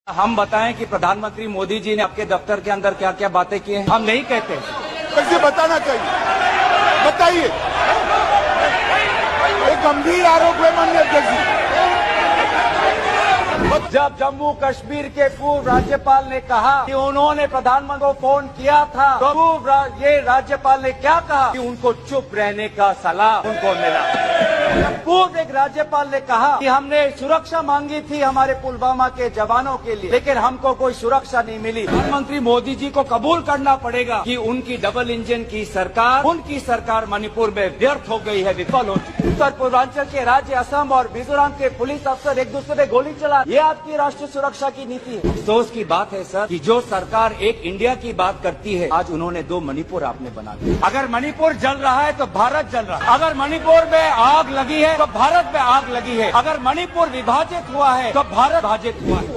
हम बताएं कि प्रधानमंत्री मोदी जी ने आपके दफ्तर के अंदर क्या क्या बातें की हैं? हम नहीं कहते। कैसे बताना चाहिए, बताइए। एक गंभीर आरोप है माननीय अध्यक्ष जी। जब जम्मू कश्मीर के पूर्व राज्यपाल ने कहा कि उन्होंने प्रधानमंत्री को फोन किया था, तो ये राज्यपाल ने क्या कहा कि उनको चुप रहने का सलाह उनको मिला। पूर्व एक राज्यपाल ने कहा कि हमने सुरक्षा मांगी थी हमारे पुलवामा के जवानों के लिए, लेकिन हमको कोई सुरक्षा नहीं मिली। प्रधानमंत्री मोदी जी को कबूल करना पड़ेगा कि उनकी डबल इंजन की सरकार, उनकी सरकार मणिपुर में व्यर्थ हो गई है, विफल हो चुकी है। उत्तर पूर्वांचल के राज्य असम और मिजोरम के पुलिस अफसर एक दूसरे पे गोली चला, ये आपकी राष्ट्रीय सुरक्षा की नीति है। अफसोस की बात है सर कि जो सरकार एक इंडिया की बात करती है, आज उन्होंने दो मणिपुर आपने बना दिया। अगर मणिपुर जल रहा है तो भारत जल रहा है, अगर मणिपुर में आग लगी है तो भारत में आग लगी है, अगर मणिपुर विभाजित हुआ है तो भारत विभाजित हुआ है।